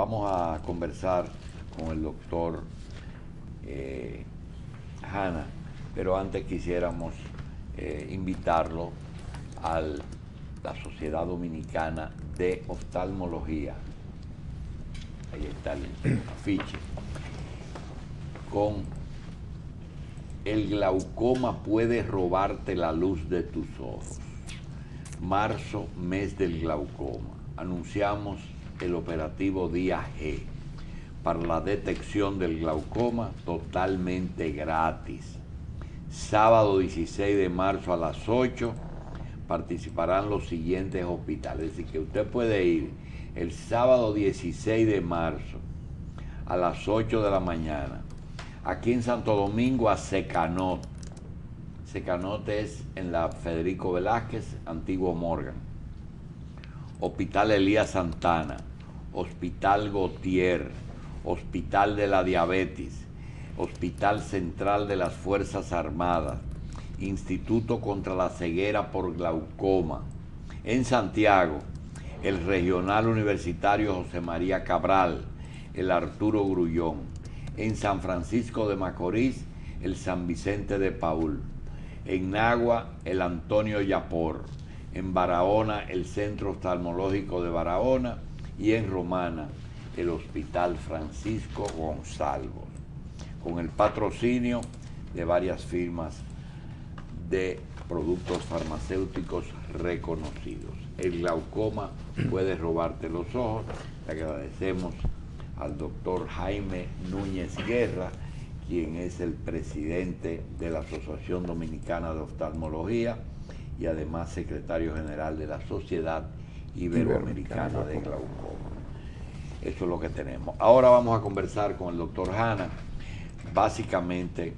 vamos a conversar con el doctor Hanna, pero antes quisiéramos invitarlo a la Sociedad Dominicana de Oftalmología. Ahí está el afiche. Con el glaucoma puede robarte la luz de tus ojos. Marzo, mes del glaucoma. Anunciamos el operativo Día G para la detección del glaucoma totalmente gratis. Sábado 16 de marzo a las 8 participarán los siguientes hospitales. Es decir, que usted puede ir el sábado 16 de marzo a las 8 de la mañana aquí en Santo Domingo a Secanot. Secanot es en la Federico Velázquez, antiguo Morgan. Hospital Elías Santana, Hospital Gautier, Hospital de la Diabetes, Hospital Central de las Fuerzas Armadas, Instituto contra la Ceguera por Glaucoma. En Santiago, el Regional Universitario José María Cabral, el Arturo Grullón. En San Francisco de Macorís, el San Vicente de Paúl. En Nagua, el Antonio Yapor. En Barahona, el Centro Oftalmológico de Barahona. Y en Romana, el Hospital Francisco González, con el patrocinio de varias firmas de productos farmacéuticos reconocidos. El glaucoma puede robarte los ojos. Le agradecemos al doctor Jaime Núñez Guerra, quien es el presidente de la Asociación Dominicana de Oftalmología y además secretario general de la Sociedad Iberoamericana de Glaucoma. Eso es lo que tenemos. Ahora vamos a conversar con el doctor Hanna. Básicamente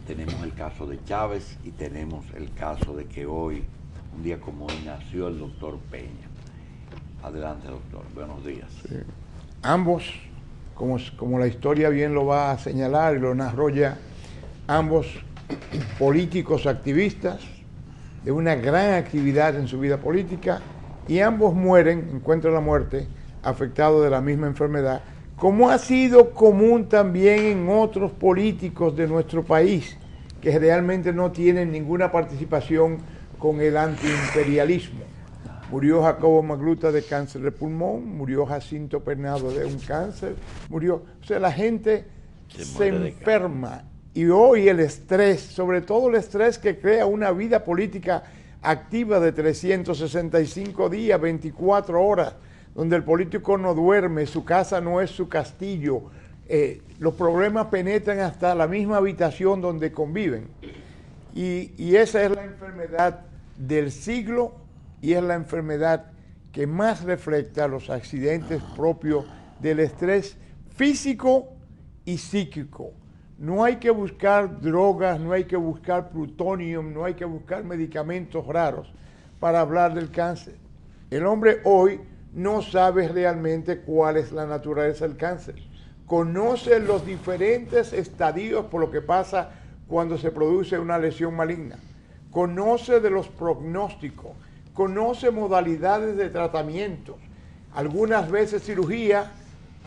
tenemos el caso de Chávez y tenemos el caso de que hoy, un día como hoy, nació el doctor Peña. Adelante, doctor. Buenos días. Sí. Ambos, como la historia bien lo va a señalar y lo narró ya, ambos políticos activistas de una gran actividad en su vida política, y ambos mueren, encuentran la muerte, afectados de la misma enfermedad, como ha sido común también en otros políticos de nuestro país, que realmente no tienen ninguna participación con el antiimperialismo. Murió Jacobo Magluta de cáncer de pulmón, murió Jacinto Pernado de un cáncer, murió... O sea, la gente se enferma, y hoy el estrés, sobre todo el estrés que crea una vida política activa de 365 días, 24 horas, donde el político no duerme, su casa no es su castillo, los problemas penetran hasta la misma habitación donde conviven. Y esa es la enfermedad del siglo, y es la enfermedad que más refleja los accidentes propios del estrés físico y psíquico. No hay que buscar drogas, no hay que buscar plutonio, no hay que buscar medicamentos raros para hablar del cáncer. El hombre hoy no sabe realmente cuál es la naturaleza del cáncer. Conoce los diferentes estadios por lo que pasa cuando se produce una lesión maligna. Conoce de los pronósticos. Conoce modalidades de tratamiento. Algunas veces cirugía,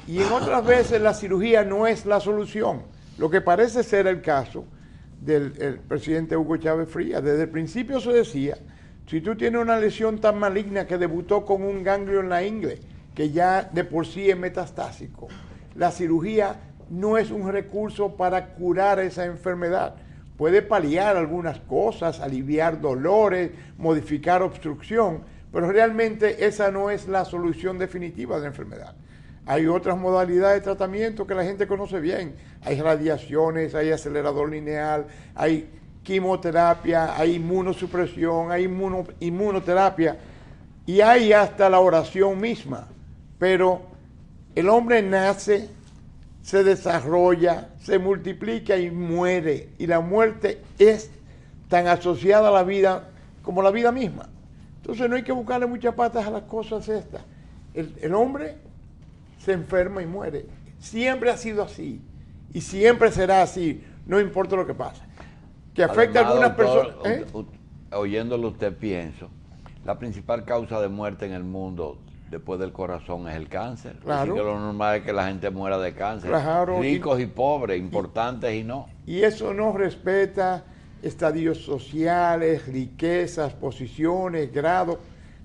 y en otras veces la cirugía no es la solución. Lo que parece ser el caso del presidente Hugo Chávez Frías. Desde el principio se decía, si tú tienes una lesión tan maligna que debutó con un ganglio en la ingle, que ya de por sí es metastásico, la cirugía no es un recurso para curar esa enfermedad. Puede paliar algunas cosas, aliviar dolores, modificar obstrucción, pero realmente esa no es la solución definitiva de la enfermedad. Hay otras modalidades de tratamiento que la gente conoce bien. Hay radiaciones, hay acelerador lineal, hay quimioterapia, hay inmunosupresión, hay inmunoterapia, y hay hasta la oración misma. Pero el hombre nace, se desarrolla, se multiplica y muere. Y la muerte es tan asociada a la vida como la vida misma. Entonces no hay que buscarle muchas patas a las cosas estas. El hombre se enferma y muere. Siempre ha sido así. Y siempre será así, no importa lo que pase. Que afecta a algunas personas. Oyéndolo usted pienso, la principal causa de muerte en el mundo después del corazón es el cáncer. Claro. Así que lo normal es que la gente muera de cáncer. Claro. Ricos y pobres, importantes y no. Y eso no respeta estadios sociales, riquezas, posiciones, grados.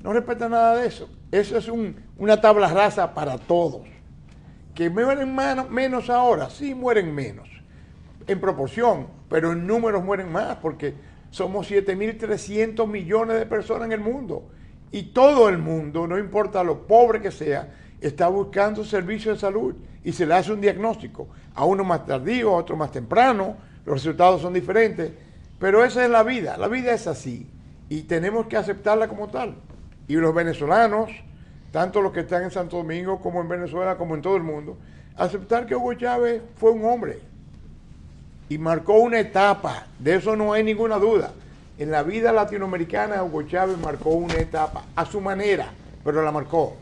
No respeta nada de eso. Eso es una tabla rasa para todos. Que mueren menos ahora, sí mueren menos, en proporción, pero en números mueren más, porque somos 7.300 millones de personas en el mundo. Y todo el mundo, no importa lo pobre que sea, está buscando servicios de salud y se le hace un diagnóstico. A uno más tardío, a otro más temprano, los resultados son diferentes, pero esa es la vida es así y tenemos que aceptarla como tal. Y los venezolanos, tanto los que están en Santo Domingo como en Venezuela, como en todo el mundo, aceptar que Hugo Chávez fue un hombre y marcó una etapa, de eso no hay ninguna duda. En la vida latinoamericana Hugo Chávez marcó una etapa, a su manera, pero la marcó.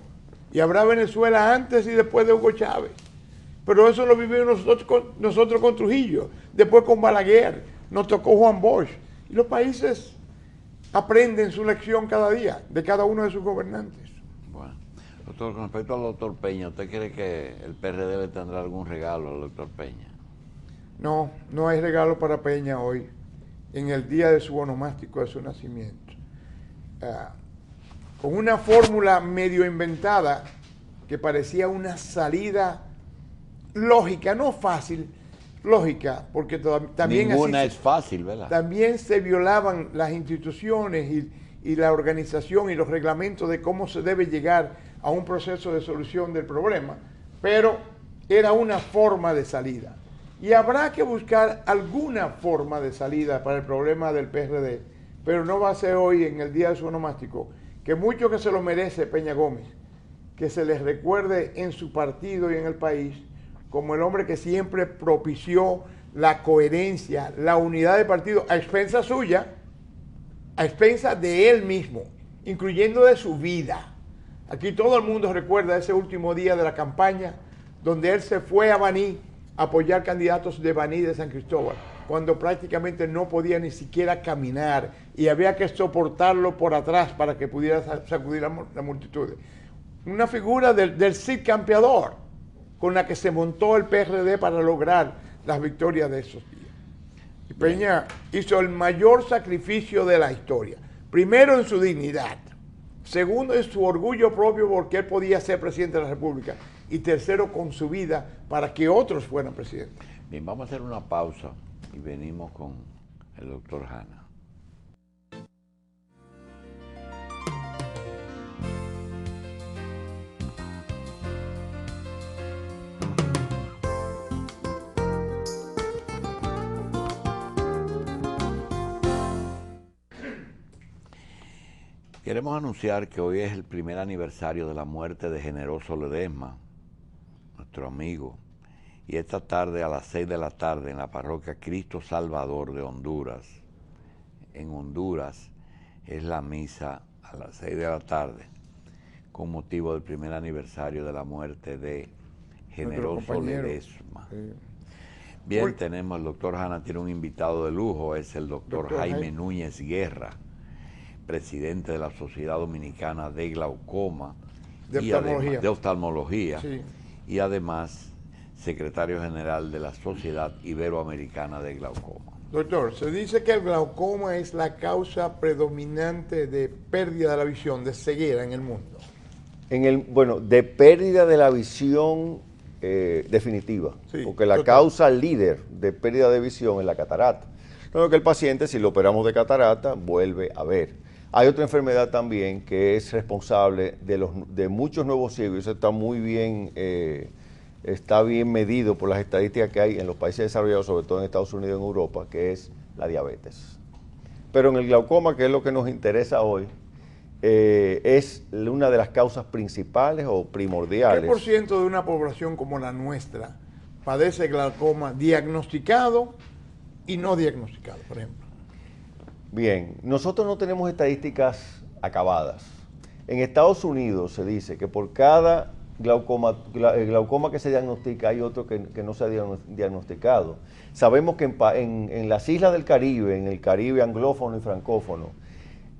Y habrá Venezuela antes y después de Hugo Chávez. Pero eso lo vivimos nosotros con Trujillo, después con Balaguer, nos tocó Juan Bosch. Y los países aprenden su lección cada día, de cada uno de sus gobernantes. Bueno, doctor, con respecto al doctor Peña, ¿usted cree que el PRD le tendrá algún regalo al doctor Peña? No, no hay regalo para Peña hoy, en el día de su onomástico de su nacimiento. Con una fórmula medio inventada que parecía una salida lógica, no fácil, lógica, porque también ninguna es fácil, ¿verdad? También se violaban las instituciones y la organización y los reglamentos de cómo se debe llegar a un proceso de solución del problema, pero era una forma de salida. Y habrá que buscar alguna forma de salida para el problema del PRD, pero no va a ser hoy, en el día de su onomástico, que mucho que se lo merece Peña Gómez, que se les recuerde en su partido y en el país como el hombre que siempre propició la coherencia, la unidad de partido, a expensas suya, a expensas de él mismo, incluyendo de su vida. Aquí todo el mundo recuerda ese último día de la campaña, donde él se fue a Baní a apoyar candidatos de Baní de San Cristóbal, cuando prácticamente no podía ni siquiera caminar y había que soportarlo por atrás para que pudiera sacudir la multitud. Una figura del Cid campeador, con la que se montó el PRD para lograr las victorias de esos días. Y Peña hizo el mayor sacrificio de la historia. Primero en su dignidad, segundo en su orgullo propio porque él podía ser presidente de la República, y tercero con su vida para que otros fueran presidentes. Bien, vamos a hacer una pausa y venimos con el doctor Hanna. Queremos anunciar que hoy es el primer aniversario de la muerte de Generoso Ledesma, nuestro amigo, y esta tarde a las 6 de la tarde en la parroquia Cristo Salvador de Honduras, en Honduras, es la misa a las 6 de la tarde, con motivo del primer aniversario de la muerte de Generoso Ledesma. Bien, tenemos, el doctor Hanna tiene un invitado de lujo, es el doctor Jaime Núñez Guerra, presidente de la Sociedad Dominicana de Glaucoma, de oftalmología, sí, y además secretario general de la Sociedad Iberoamericana de Glaucoma. Doctor, se dice que el glaucoma es la causa predominante de pérdida de la visión, de ceguera en el mundo. Bueno, de pérdida de la visión definitiva, sí, porque la causa líder de pérdida de visión es la catarata. Luego que el paciente, si lo operamos de catarata, vuelve a ver. Hay otra enfermedad también que es responsable de muchos nuevos ciegos, eso está bien medido por las estadísticas que hay en los países desarrollados, sobre todo en Estados Unidos y en Europa, que es la diabetes. Pero en el glaucoma, que es lo que nos interesa hoy, es una de las causas principales o primordiales. ¿Qué por ciento de una población como la nuestra padece glaucoma diagnosticado y no diagnosticado, por ejemplo? Bien, nosotros no tenemos estadísticas acabadas. En Estados Unidos se dice que por cada glaucoma que se diagnostica hay otro que no se ha diagnosticado. Sabemos que en las islas del Caribe, en el Caribe anglófono y francófono,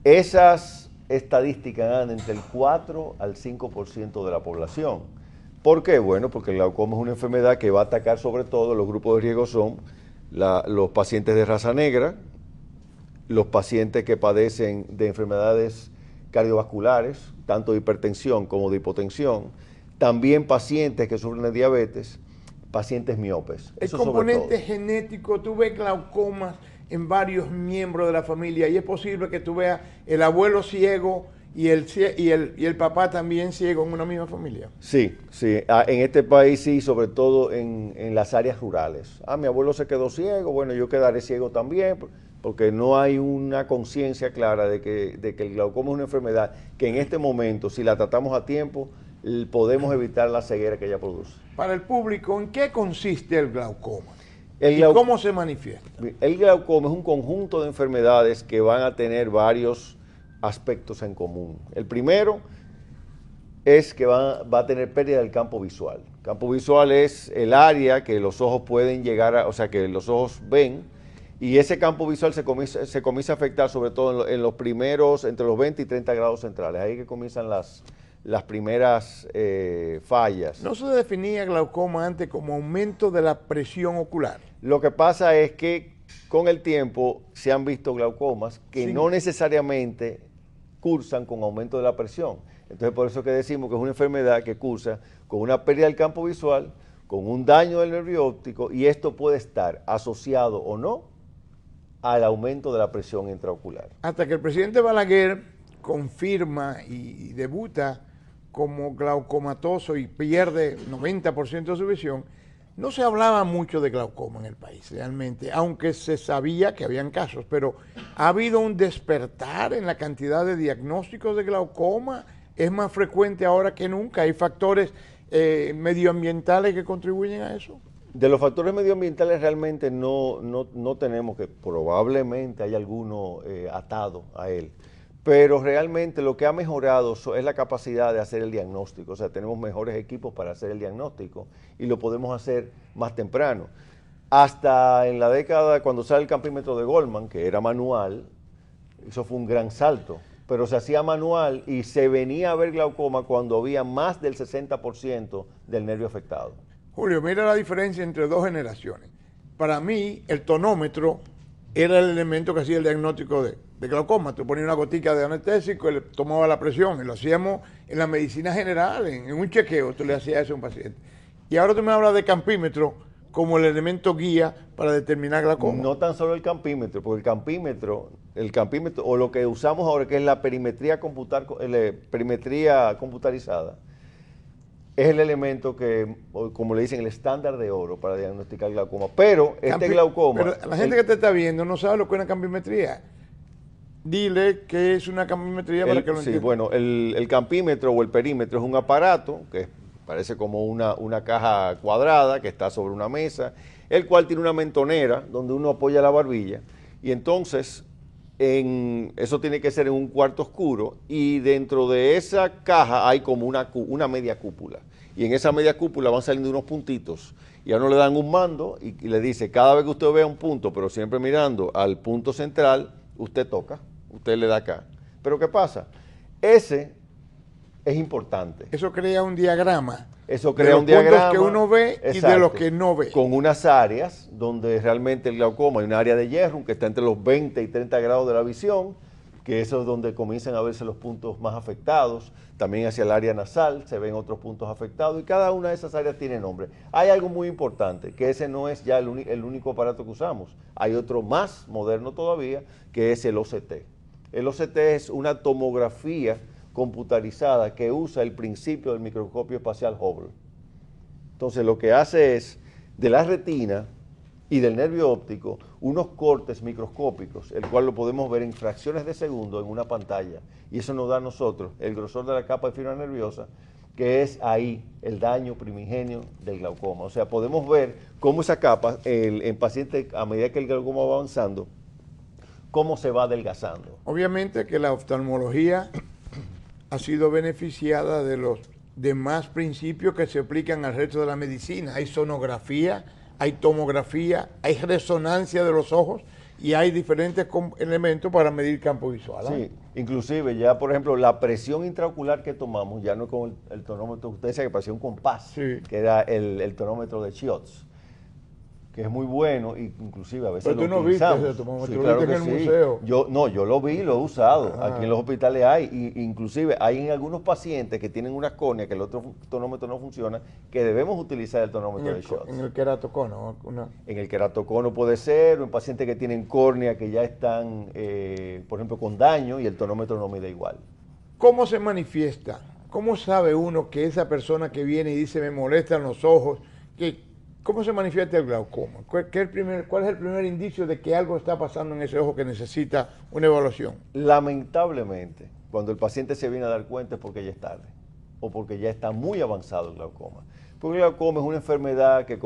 esas estadísticas anda entre el 4 al 5% de la población. ¿Por qué? Bueno, porque el glaucoma es una enfermedad que va a atacar sobre todo, los grupos de riesgo son los pacientes de raza negra, los pacientes que padecen de enfermedades cardiovasculares, tanto de hipertensión como de hipotensión, también pacientes que sufren de diabetes, pacientes miopes. El componente genético, tú ves glaucomas en varios miembros de la familia y es posible que tú veas el abuelo ciego y el papá también ciego en una misma familia. Sí, sí. En este país sí, sobre todo en las áreas rurales. Mi abuelo se quedó ciego, bueno, yo quedaré ciego también, porque no hay una conciencia clara de que el glaucoma es una enfermedad que en este momento, si la tratamos a tiempo, podemos evitar la ceguera que ella produce. Para el público, ¿en qué consiste el glaucoma? ¿Y cómo se manifiesta? El glaucoma es un conjunto de enfermedades que van a tener varios aspectos en común. El primero es que va a tener pérdida del campo visual. El campo visual es el área que los ojos pueden llegar a, o sea, que los ojos ven, y ese campo visual se comienza a afectar sobre todo en los primeros, entre los 20 y 30 grados centrales. Ahí que comienzan las primeras fallas. ¿No se definía glaucoma antes como aumento de la presión ocular? Lo que pasa es que con el tiempo se han visto glaucomas que no necesariamente cursan con aumento de la presión. Entonces por eso que decimos que es una enfermedad que cursa con una pérdida del campo visual, con un daño del nervio óptico, y esto puede estar asociado o no al aumento de la presión intraocular. Hasta que el presidente Balaguer confirma y debuta como glaucomatoso y pierde 90% de su visión, no se hablaba mucho de glaucoma en el país realmente, aunque se sabía que habían casos, pero ha habido un despertar en la cantidad de diagnósticos de glaucoma, es más frecuente ahora que nunca, hay factores medioambientales que contribuyen a eso. De los factores medioambientales realmente no tenemos, que probablemente hay alguno atado a él, pero realmente lo que ha mejorado es la capacidad de hacer el diagnóstico, o sea, tenemos mejores equipos para hacer el diagnóstico y lo podemos hacer más temprano. Hasta en la década, cuando sale el campímetro de Goldman, que era manual, eso fue un gran salto, pero se hacía manual y se venía a ver glaucoma cuando había más del 60% del nervio afectado. Julio, mira la diferencia entre dos generaciones. Para mí, el tonómetro era el elemento que hacía el diagnóstico de glaucoma. Tú ponías una gotica de anestésico y le tomaba la presión. Y lo hacíamos en la medicina general, en un chequeo, tú le hacías eso a un paciente. Y ahora tú me hablas de campímetro como el elemento guía para determinar glaucoma. No tan solo el campímetro, porque el campímetro, o lo que usamos ahora, que es la perimetría computarizada, es el elemento que, como le dicen, el estándar de oro para diagnosticar glaucoma. Pero este glaucoma... Pero la gente que te está viendo no sabe lo que es una campimetría. Dile que es una campimetría para que lo entienda. Sí, bueno, el campímetro o el perímetro es un aparato que parece como una caja cuadrada que está sobre una mesa, el cual tiene una mentonera donde uno apoya la barbilla, y entonces eso tiene que ser en un cuarto oscuro, y dentro de esa caja hay como una media cúpula, y en esa media cúpula van saliendo unos puntitos, y a uno le dan un mando y le dice, cada vez que usted vea un punto, pero siempre mirando al punto central, usted toca, usted le da acá. Pero ¿qué pasa? Ese es importante. Eso crea un diagrama. Eso crea un diagrama que uno ve, exacto, y de los que no ve. Con unas áreas donde realmente el glaucoma, hay una área de hierro que está entre los 20 y 30 grados de la visión, que eso es donde comienzan a verse los puntos más afectados. También hacia el área nasal se ven otros puntos afectados, y cada una de esas áreas tiene nombre. Hay algo muy importante, que ese no es ya el único aparato que usamos. Hay otro más moderno todavía, que es el OCT. El OCT es una tomografía computarizada que usa el principio del microscopio espacial Hubble. Entonces lo que hace es, de la retina y del nervio óptico, unos cortes microscópicos, el cual lo podemos ver en fracciones de segundo en una pantalla, y eso nos da a nosotros el grosor de la capa de fibra nerviosa, que es ahí el daño primigenio del glaucoma. O sea, podemos ver cómo esa capa, en pacientes, a medida que el glaucoma va avanzando, cómo se va adelgazando. Obviamente que la oftalmología ha sido beneficiada de los demás principios que se aplican al resto de la medicina. Hay sonografía, hay tomografía, hay resonancia de los ojos, y hay diferentes elementos para medir campo visual. Sí, inclusive ya, por ejemplo, la presión intraocular que tomamos, ya no con el tonómetro, usted decía que parecía un compás, sí, que era el tonómetro de Schiotz, que es muy bueno, y inclusive a veces pero tú lo no viste utilizamos. ese tonómetro, Sí, lo claro viste que en el sí. museo. Yo lo vi, lo he usado. Ah. Aquí en los hospitales hay, y inclusive hay en algunos pacientes que tienen una córnea, que el otro tonómetro no funciona, que debemos utilizar el tonómetro de Schiotz. En el queratocono. En el queratocono puede ser, o en pacientes que tienen córnea que ya están, por ejemplo, con daño y el tonómetro no mide igual. ¿Cómo se manifiesta? ¿Cómo sabe uno que esa persona que viene y dice me molestan los ojos, cómo se manifiesta el glaucoma? ¿Cuál es el primer indicio de que algo está pasando en ese ojo que necesita una evaluación? Lamentablemente, cuando el paciente se viene a dar cuenta es porque ya es tarde o porque ya está muy avanzado el glaucoma. Porque el glaucoma es una enfermedad que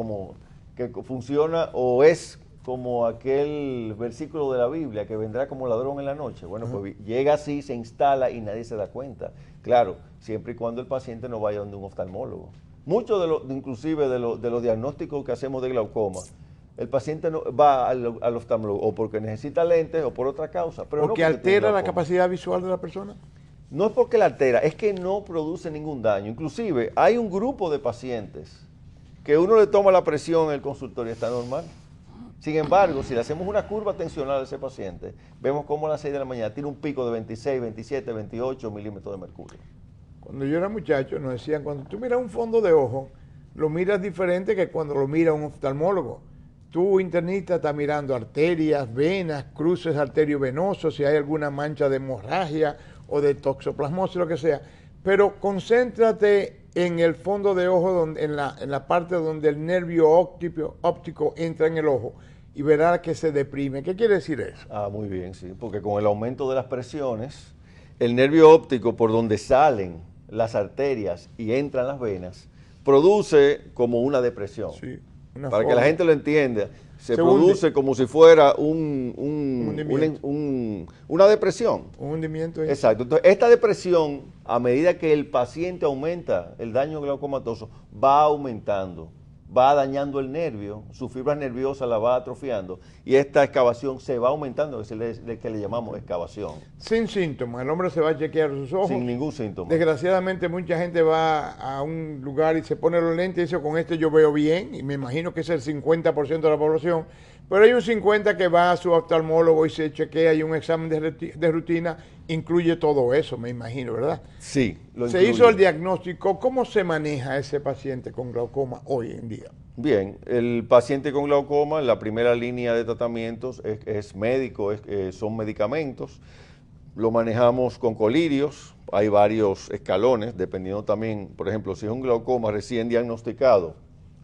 funciona o es como aquel versículo de la Biblia que vendrá como ladrón en la noche. Bueno, pues llega así, se instala y nadie se da cuenta. Claro, siempre y cuando el paciente no vaya donde un oftalmólogo. Muchos inclusive de los diagnósticos que hacemos de glaucoma, el paciente no va al oftalmólogo o porque necesita lentes o por otra causa. Pero ¿Porque altera la capacidad visual de la persona? No es porque la altera, es que no produce ningún daño. Inclusive hay un grupo de pacientes que uno le toma la presión en el consultorio y está normal. Sin embargo, si le hacemos una curva tensional a ese paciente, vemos cómo a las 6 de la mañana tiene un pico de 26, 27, 28 milímetros de mercurio. Cuando yo era muchacho nos decían, cuando tú miras un fondo de ojo, lo miras diferente que cuando lo mira un oftalmólogo. Tú, internista, estás mirando arterias, venas, cruces arteriovenosos, si hay alguna mancha de hemorragia o de toxoplasmosis, lo que sea. Pero concéntrate en el fondo de ojo, en la parte donde el nervio óptico entra en el ojo y verás que se deprime. ¿Qué quiere decir eso? Ah, muy bien, sí, porque con el aumento de las presiones, el nervio óptico por donde salen las arterias y entran las venas, produce como una depresión. Sí, para que la gente lo entienda, se produce como si fuera una depresión. Un hundimiento. Exacto. Entonces, esta depresión, a medida que el paciente aumenta el daño glaucomatoso, va aumentando, va dañando el nervio, su fibra nerviosa la va atrofiando y esta excavación se va aumentando, es el que le llamamos excavación. Sin síntomas, el hombre se va a chequear sus ojos. Sin ningún síntoma. Desgraciadamente mucha gente va a un lugar y se pone los lentes y dice, con este yo veo bien, y me imagino que es el 50% de la población, pero hay un 50% que va a su oftalmólogo y se chequea y un examen de rutina incluye todo eso, me imagino, ¿verdad? Sí, lo se incluye. hizo el diagnóstico. ¿Cómo se maneja ese paciente con glaucoma hoy en día? Bien, el paciente con glaucoma, la primera línea de tratamientos es médico, son medicamentos. Lo manejamos con colirios, hay varios escalones, dependiendo también, por ejemplo, si es un glaucoma recién diagnosticado.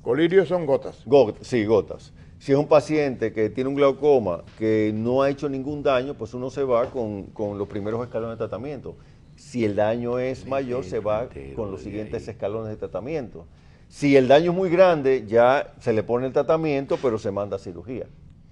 Colirios son gotas. Sí, gotas. Si es un paciente que tiene un glaucoma que no ha hecho ningún daño, pues uno se va con los primeros escalones de tratamiento. Si el daño es mayor, se va con los siguientes escalones de tratamiento. Si el daño es muy grande, ya se le pone el tratamiento, pero se manda a cirugía.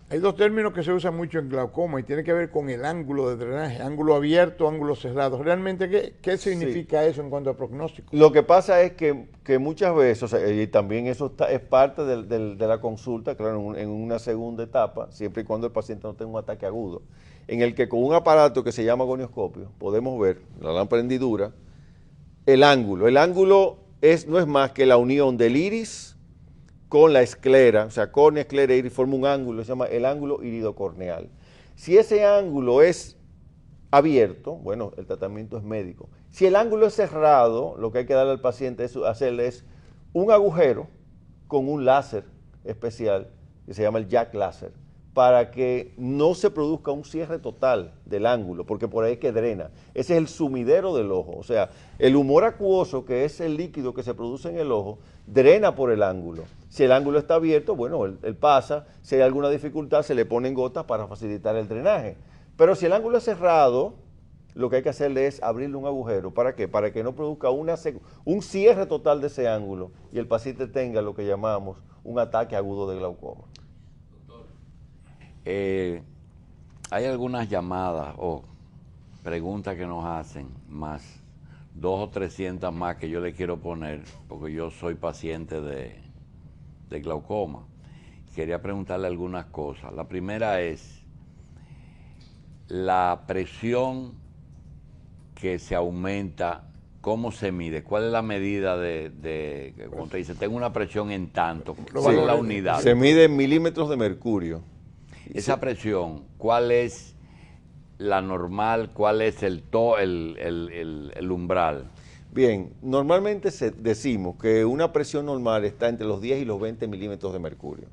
Hay dos términos que se usan mucho en glaucoma y tiene que ver con el ángulo de drenaje, ángulo abierto, ángulo cerrado. ¿Realmente qué significa eso en cuanto a pronóstico? Lo que pasa es que muchas veces, o sea, y también eso es parte de la consulta, claro, en una segunda etapa, siempre y cuando el paciente no tenga un ataque agudo, en el que con un aparato que se llama gonioscopio podemos ver, la lámpara hendidura, el ángulo. El ángulo no es más que la unión del iris con la esclera, o sea, córnea, esclera, iris, forma un ángulo, se llama el ángulo iridocorneal. Si ese ángulo es abierto, bueno, el tratamiento es médico. Si el ángulo es cerrado, lo que hay que darle al paciente hacerle es un agujero con un láser especial, que se llama el Jack láser, para que no se produzca un cierre total del ángulo, porque por ahí es que drena. Ese es el sumidero del ojo, o sea, el humor acuoso, que es el líquido que se produce en el ojo, drena por el ángulo. Si el ángulo está abierto, bueno, él pasa, si hay alguna dificultad se le ponen gotas para facilitar el drenaje. Pero si el ángulo es cerrado, lo que hay que hacerle es abrirle un agujero. ¿Para qué? Para que no produzca un cierre total de ese ángulo y el paciente tenga lo que llamamos un ataque agudo de glaucoma. Hay algunas llamadas o preguntas que nos hacen, más 200 o 300 más que yo le quiero poner, porque yo soy paciente de glaucoma. Quería preguntarle algunas cosas. La primera es, la presión que se aumenta, ¿cómo se mide? ¿Cuál es la medida como te dice, tengo una presión en tanto? ¿Cuál es la unidad? Se mide en milímetros de mercurio. Esa presión, ¿cuál es la normal? ¿Cuál es el umbral? Bien, normalmente decimos que una presión normal está entre los 10 y los 20 milímetros de mercurio.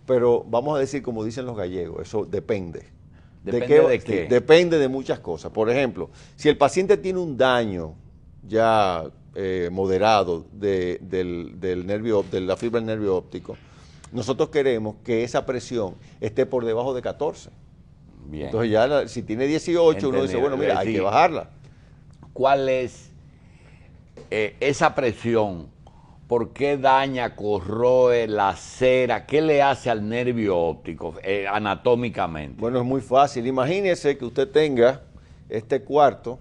Pero vamos a decir, como dicen los gallegos, eso depende. ¿Depende de qué? Depende de muchas cosas. Por ejemplo, si el paciente tiene un daño ya moderado del nervio, de la fibra del nervio óptico, nosotros queremos que esa presión esté por debajo de 14. Bien. Entonces ya si tiene 18, uno dice, bueno, mira, hay que bajarla. ¿Cuál es esa presión? ¿Por qué daña, corroe, lacera? ¿Qué le hace al nervio óptico anatómicamente? Bueno, es muy fácil. Imagínese que usted tenga este cuarto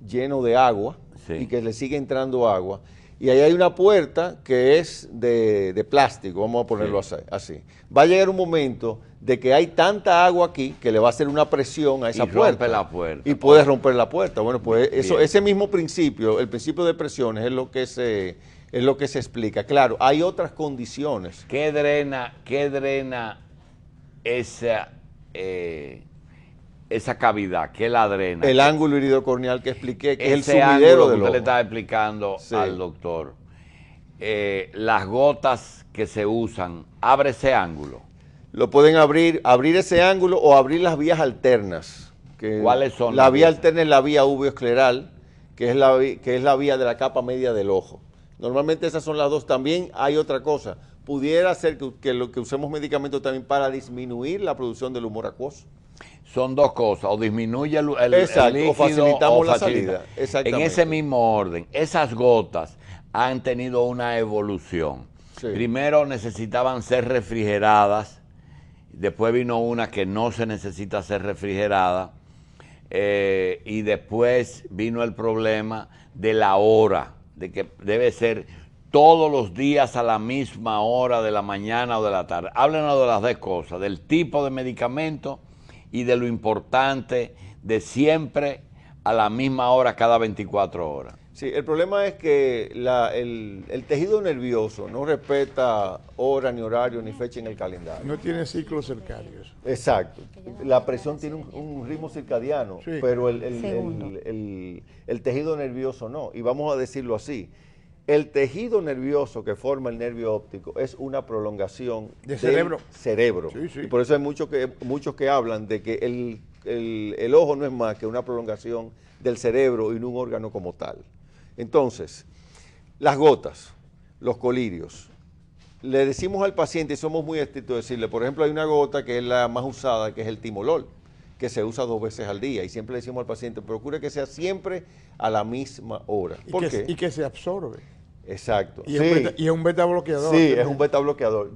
lleno de agua, sí, y que le sigue entrando agua. Y ahí hay una puerta que es de plástico, vamos a ponerlo así. Va a llegar un momento de que hay tanta agua aquí que le va a hacer una presión a esa puerta. Rompe la puerta. Y puede romper la puerta. Bueno, pues ese mismo principio, el principio de presiones, es lo que se explica. Claro, hay otras condiciones. ¿Qué drena esa cavidad? ¿Qué la drena? El ángulo iridocorneal que expliqué, que es el Ese sumidero ángulo del que ojo. usted le estaba explicando al doctor. Las gotas que se usan, ¿abre ese ángulo? Lo pueden abrir ese ángulo o abrir las vías alternas. ¿Cuáles son? La vía alterna es la vía uveoscleral, que es la vía de la capa media del ojo. Normalmente esas son las dos. También hay otra cosa. Pudiera ser que usemos medicamentos también para disminuir la producción del humor acuoso. Son dos cosas, o disminuye el líquido, o facilitamos la facilita. salida. Exactamente. En ese mismo orden, esas gotas han tenido una evolución. Sí. Primero necesitaban ser refrigeradas, después vino una que no se necesita ser refrigerada, y después vino el problema de la hora, de que debe ser todos los días a la misma hora de la mañana o de la tarde. Háblenos de las dos cosas, del tipo de medicamento y de lo importante de siempre a la misma hora cada 24 horas. Sí, el problema es que el tejido nervioso no respeta hora, ni horario, ni fecha en el calendario. No tiene ciclos circadios. Exacto. La presión tiene un ritmo circadiano, sí, pero el tejido nervioso no. Y vamos a decirlo así. El tejido nervioso que forma el nervio óptico es una prolongación del cerebro. Sí, sí. Y por eso hay muchos que hablan de que el ojo no es más que una prolongación del cerebro y no un órgano como tal. Entonces, las gotas, los colirios, le decimos al paciente, y somos muy estrictos decirle, por ejemplo, hay una gota que es la más usada, que es el timolol, que se usa 2 veces al día, y siempre le decimos al paciente, procure que sea siempre a la misma hora. ¿Por qué? Y que se absorbe. Exacto. Y es un beta bloqueador. Sí, es un beta bloqueador.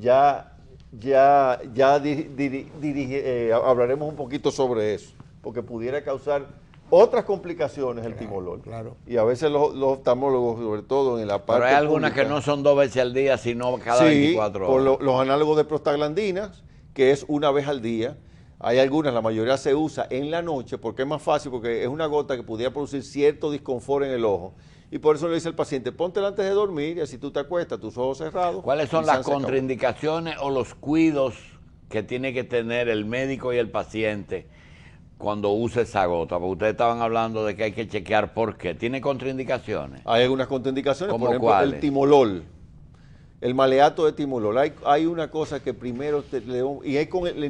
Hablaremos un poquito sobre eso, porque pudiera causar otras complicaciones el timolol. Claro. Y a veces los oftalmólogos, sobre todo en la parte Pero hay algunas pública, que no son 2 veces al día, sino cada 24 horas. Por los análogos de prostaglandinas, que es 1 vez al día. Hay algunas, la mayoría se usa en la noche, porque es más fácil, porque es una gota que pudiera producir cierto disconfort en el ojo. Y por eso le dice al paciente, póntela antes de dormir, y así tú te acuestas, tus ojos cerrados. ¿Cuáles son las contraindicaciones o los cuidados que tiene que tener el médico y el paciente cuando use esa gota? Porque ustedes estaban hablando de que hay que chequear por qué. ¿Tiene contraindicaciones? Hay algunas contraindicaciones, por ejemplo, ¿cuáles? El timolol, el maleato de timolol. Hay una cosa que primero,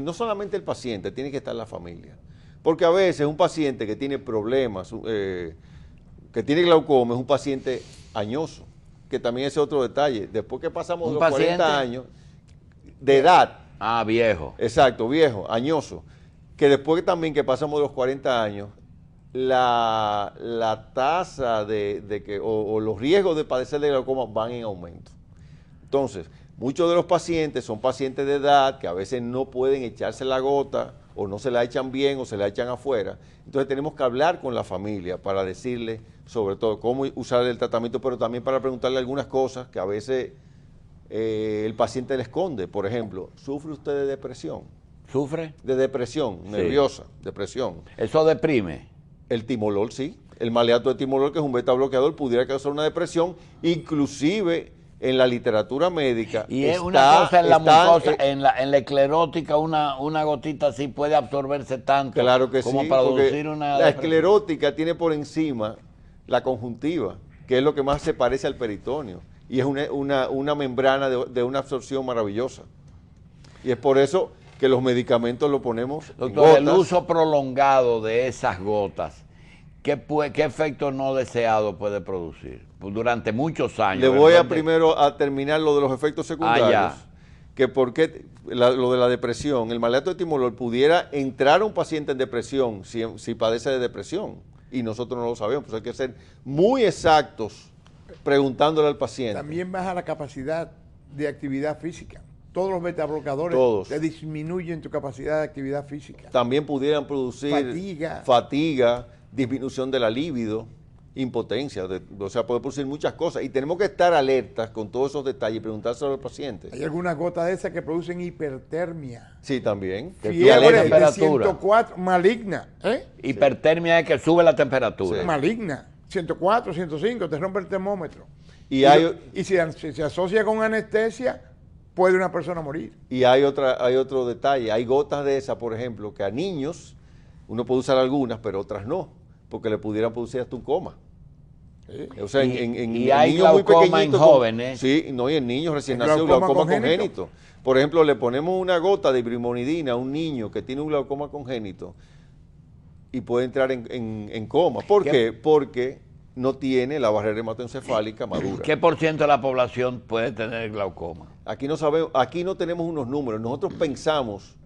no solamente el paciente, tiene que estar la familia. Porque a veces un paciente que tiene problemas, que tiene glaucoma, es un paciente añoso, que también es otro detalle. Después que pasamos los 40 años de edad. Ah, viejo. Exacto, viejo, añoso. Que después también que pasamos los 40 años, la tasa o los riesgos de padecer de glaucoma van en aumento. Entonces, muchos de los pacientes son pacientes de edad que a veces no pueden echarse la gota o no se la echan bien o se la echan afuera. Entonces tenemos que hablar con la familia para decirle sobre todo cómo usar el tratamiento, pero también para preguntarle algunas cosas que a veces el paciente le esconde. Por ejemplo, ¿sufre usted de depresión? ¿Sufre? De depresión nerviosa, depresión. ¿Eso deprime? El timolol, sí. El maleato de timolol, que es un beta bloqueador, pudiera causar una depresión, inclusive en la literatura médica. Y es una cosa en la mucosa, en la esclerótica, una gotita así puede absorberse tanto, claro que como sí, para producir una la depresión. esclerótica tiene por encima la conjuntiva, que es lo que más se parece al peritoneo, y es una membrana de una absorción maravillosa. Y es por eso que los medicamentos lo ponemos en Doctor, gotas. el uso prolongado de esas gotas, ¿qué efecto no deseado puede producir? Pues durante muchos años. Le voy primero a terminar lo de los efectos secundarios. Ya. Que porque lo de la depresión, el maleato de timolol pudiera entrar a un paciente en depresión si padece de depresión, y nosotros no lo sabemos, pues hay que ser muy exactos preguntándole al paciente. También baja la capacidad de actividad física. Todos los beta-bloqueadores te disminuyen tu capacidad de actividad física. También pudieran producir fatiga, disminución de la libido, impotencia, o sea, puede producir muchas cosas. Y tenemos que estar alertas con todos esos detalles y preguntárselo al paciente. Hay algunas gotas de esas que producen hipertermia. Sí, también. Fiebre de 104, maligna. Hipertermia es que sube la temperatura. Sí. Maligna. 104, 105, te rompe el termómetro. Y si se asocia con anestesia, puede una persona morir. Y hay otro detalle. Hay gotas de esas, por ejemplo, que a niños uno puede usar algunas, pero otras no, porque le pudieran producir hasta un coma. ¿Sí? O sea, y en hay niños muy glaucoma en jóvenes. Sí, no, y en niños recién nacidos, glaucoma congénito. Por ejemplo, le ponemos una gota de brimonidina a un niño que tiene un glaucoma congénito y puede entrar en coma. ¿Por qué? Porque no tiene la barrera hematoencefálica madura. ¿Qué por ciento de la población puede tener glaucoma? Aquí no sabemos, aquí no tenemos unos números. Nosotros pensamos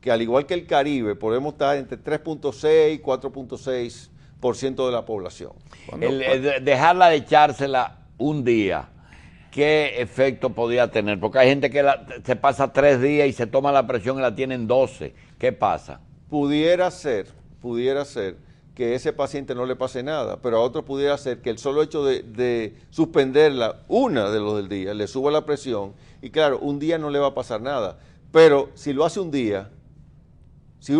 que al igual que el Caribe, podemos estar entre 3.6 y 4.6% de la población. Dejarla de echársela un día, ¿qué efecto podría tener? Porque hay gente que se pasa 3 días y se toma la presión y la tienen 12. ¿Qué pasa? Pudiera ser que ese paciente no le pase nada, pero a otro pudiera ser que el solo hecho de suspenderla una de los del día le suba la presión, y claro, un día no le va a pasar nada, pero si lo hace un día, si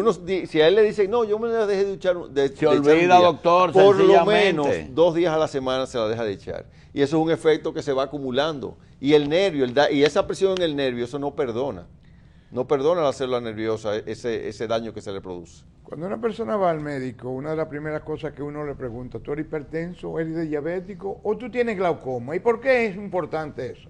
a él le dicen, no, yo me la dejé de echar, se olvida, doctor, por lo menos 2 días a la semana se la deja de echar, y eso es un efecto que se va acumulando, y el nervio, y esa presión en el nervio, eso no perdona la célula nerviosa ese daño que se le produce. Cuando una persona va al médico, una de las primeras cosas que uno le pregunta, ¿tú eres hipertenso, eres diabético o tú tienes glaucoma? ¿Y por qué es importante eso?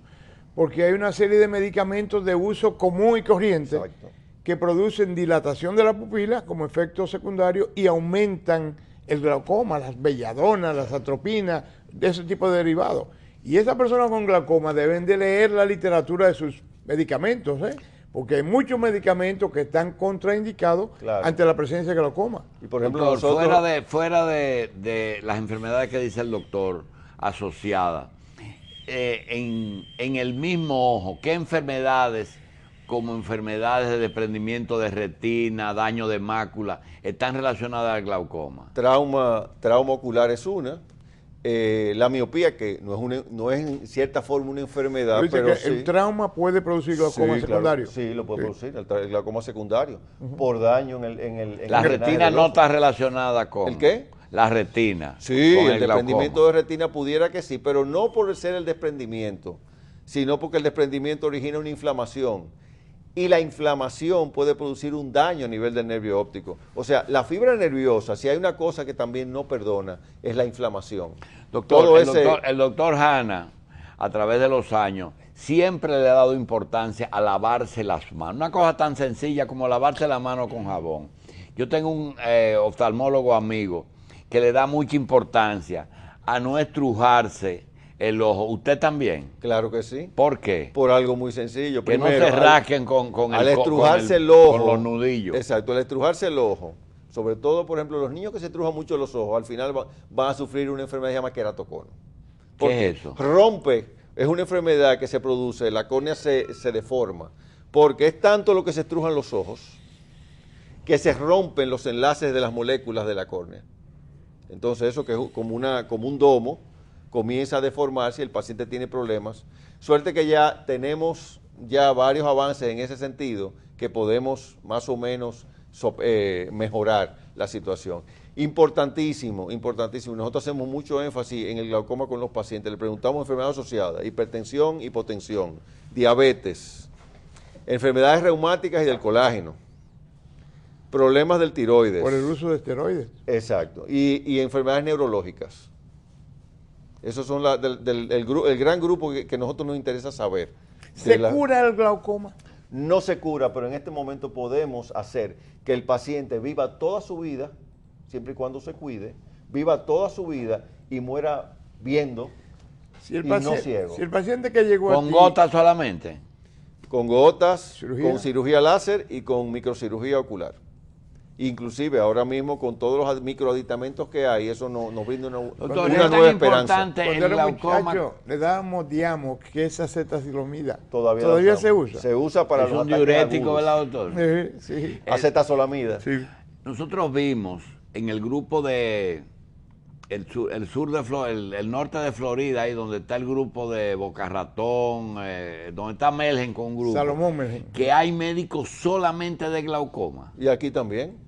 Porque hay una serie de medicamentos de uso común y corriente. Exacto. Que producen dilatación de la pupila como efecto secundario y aumentan el glaucoma, las belladonas, las atropinas, de ese tipo de derivados. Y esas personas con glaucoma deben de leer la literatura de sus medicamentos, porque hay muchos medicamentos que están contraindicados ante la presencia de glaucoma. Y por ejemplo, doctor, fuera de las enfermedades que dice el doctor asociadas, en el mismo ojo, ¿qué enfermedades como enfermedades de desprendimiento de retina, daño de mácula, están relacionadas al glaucoma? Trauma ocular es una. La miopía, que no es en cierta forma una enfermedad, pero sí. ¿El trauma puede producir glaucoma secundario? Claro, sí, lo puede producir, el glaucoma secundario, por daño en la retina no está relacionada con... ¿El qué? La retina. Sí, el desprendimiento de retina pudiera que sí, pero no por ser el desprendimiento, sino porque el desprendimiento origina una inflamación. Y la inflamación puede producir un daño a nivel del nervio óptico. O sea, la fibra nerviosa, si hay una cosa que también no perdona, es la inflamación. Doctor, el doctor Hanna, a través de los años, siempre le ha dado importancia a lavarse las manos. Una cosa tan sencilla como lavarse la mano con jabón. Yo tengo un oftalmólogo amigo que le da mucha importancia a no estrujarse el ojo. ¿Usted también? Claro que sí. ¿Por qué? Por algo muy sencillo. Que primero, no se rasquen con los nudillos. Exacto, al estrujarse el ojo, sobre todo, por ejemplo, los niños que se estrujan mucho los ojos, al final van a sufrir una enfermedad que se llama queratocono. ¿Qué es eso? Es una enfermedad que se produce, la córnea se deforma, porque es tanto lo que se estrujan los ojos, que se rompen los enlaces de las moléculas de la córnea. Entonces eso que es como un domo, comienza a deformarse y el paciente tiene problemas. Suerte que ya tenemos varios avances en ese sentido que podemos más o menos mejorar la situación. Importantísimo, importantísimo. Nosotros hacemos mucho énfasis en el glaucoma con los pacientes. Le preguntamos enfermedades asociadas, hipertensión, hipotensión, diabetes, enfermedades reumáticas y del colágeno, problemas del tiroides. Por el uso de esteroides. Exacto. Y enfermedades neurológicas. Esos son el gran grupo que a nosotros nos interesa saber. ¿Se cura el glaucoma? No se cura, pero en este momento podemos hacer que el paciente viva toda su vida, siempre y cuando se cuide, viva toda su vida y muera viendo y no ciego. Si el paciente que llegó ¿Con gotas solamente? Con gotas, ¿Cirugía? con cirugía láser y con microcirugía ocular. Inclusive ahora mismo con todos los microaditamentos que hay, eso nos brinda una nueva esperanza. Cuando era muchacho, le dábamos Diamo, que es acetazolamida. Todavía se usa. Se usa para es los un diurético, ¿verdad, doctor? Sí. Acetazolamida. Sí. Nosotros vimos en el grupo de el sur de el norte de Florida, ahí donde está el grupo de Boca Ratón, donde está Melgen con un grupo. Salomón Melgen. Que hay médicos solamente de glaucoma. Y aquí también.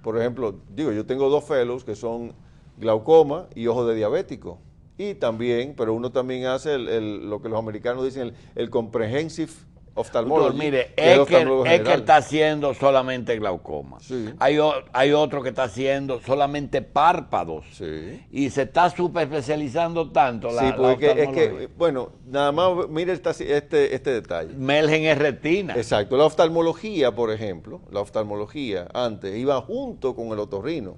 Por ejemplo, yo tengo 2 fellows que son glaucoma y ojo de diabético. Y también, pero uno también hace lo que los americanos dicen, el comprehensive ophthalmology. Doctor, mire, Ecker está haciendo solamente glaucoma. Sí. Hay otro que está haciendo solamente párpados. Sí. Y se está súper especializando tanto Sí, porque es que, bueno, nada más mire este detalle. Melgen es retina. Exacto. La oftalmología, por ejemplo, la oftalmología antes iba junto con el otorrino.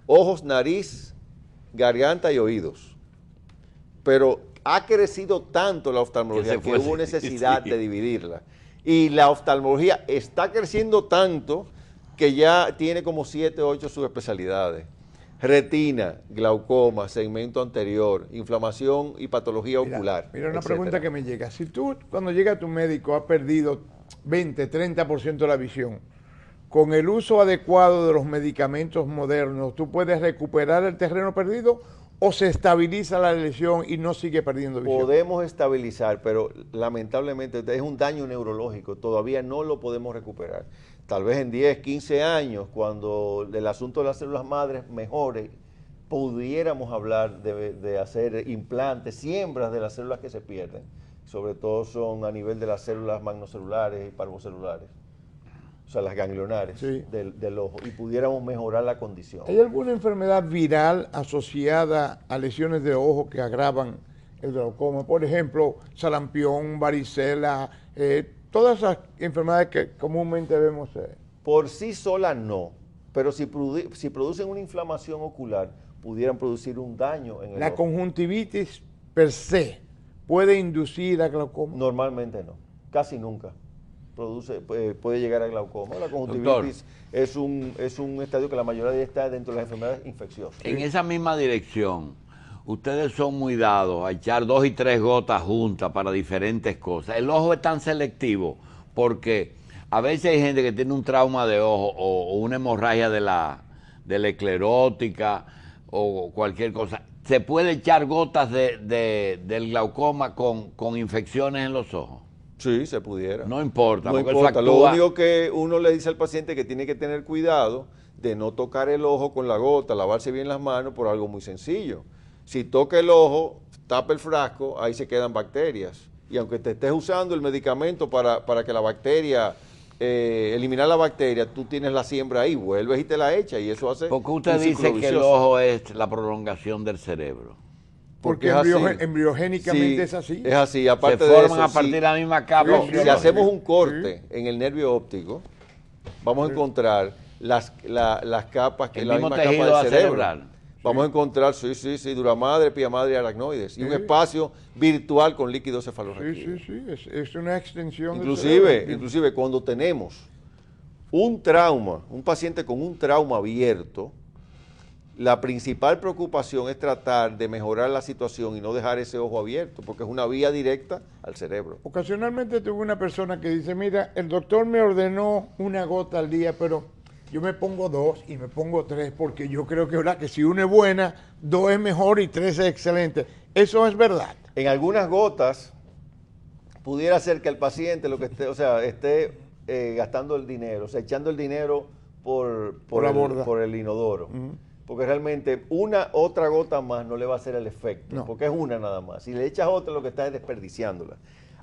Ojos, nariz, garganta y oídos. Pero ha crecido tanto la oftalmología que hubo necesidad de dividirla. Y la oftalmología está creciendo tanto que ya tiene como 7 o 8 subespecialidades. Retina, glaucoma, segmento anterior, inflamación y patología ocular. Mira una pregunta que me llega. Si tú, cuando llega tu médico, has perdido 20, 30% de la visión, con el uso adecuado de los medicamentos modernos, ¿tú puedes recuperar el terreno perdido o se estabiliza la lesión y no sigue perdiendo visión? Podemos estabilizar, pero lamentablemente es un daño neurológico, todavía no lo podemos recuperar. Tal vez en 10, 15 años, cuando el asunto de las células madres mejore, pudiéramos hablar de hacer implantes, siembras de las células que se pierden. Sobre todo son a nivel de las células magnocelulares y parvocelulares, o sea, las ganglionares sí. del ojo, y pudiéramos mejorar la condición. ¿Hay alguna enfermedad viral asociada a lesiones de ojo que agravan el glaucoma? Por ejemplo, sarampión, varicela, todas esas enfermedades que comúnmente vemos. Por sí sola no, pero si producen una inflamación ocular, pudieran producir un daño en el ¿La ojo. conjuntivitis per se puede inducir a glaucoma? Normalmente no, casi nunca. Puede llegar a glaucoma. La conjuntivitis es un estadio que la mayoría está dentro de las enfermedades infecciosas. En esa misma dirección, ustedes son muy dados a echar 2 y 3 gotas juntas para diferentes cosas. El ojo es tan selectivo porque a veces hay gente que tiene un trauma de ojo o una hemorragia de la esclerótica o cualquier cosa. ¿Se puede echar gotas del glaucoma con infecciones en los ojos? Sí, se pudiera. No importa. No importa. Lo único que uno le dice al paciente es que tiene que tener cuidado de no tocar el ojo con la gota, lavarse bien las manos por algo muy sencillo. Si toca el ojo, tapa el frasco, ahí se quedan bacterias. Y aunque te estés usando el medicamento para que la bacteria, eliminar la bacteria, tú tienes la siembra ahí, vuelves y te la echas y eso hace. Porque usted un ciclo dice que el vicioso. ojo es la prolongación del cerebro. Porque embriogénicamente Sí, es así. Es así, aparte Se forman de eso, a partir de la misma capa. si hacemos un corte en el nervio óptico, vamos a encontrar las capas, que El la mismo misma tejido capa del cerebro. cerebral. Vamos a encontrar, duramadre, piamadre y aracnoides. Y un espacio virtual con líquido cefalorraquídeo. Sí. Es una extensión del cerebro. Inclusive cuando tenemos un trauma, un paciente con un trauma abierto, la principal preocupación es tratar de mejorar la situación y no dejar ese ojo abierto, porque es una vía directa al cerebro. Ocasionalmente tuve una persona que dice, mira, el doctor me ordenó una gota al día, pero yo me pongo 2 y me pongo 3, porque yo creo que si una es buena, 2 es mejor y 3 es excelente. Eso es verdad. En algunas gotas pudiera ser que el paciente lo que esté gastando el dinero, o sea, echando el dinero por la borda, por el inodoro. Porque realmente otra gota más no le va a hacer el efecto, porque es una nada más. Si le echas otra, lo que estás es desperdiciándola.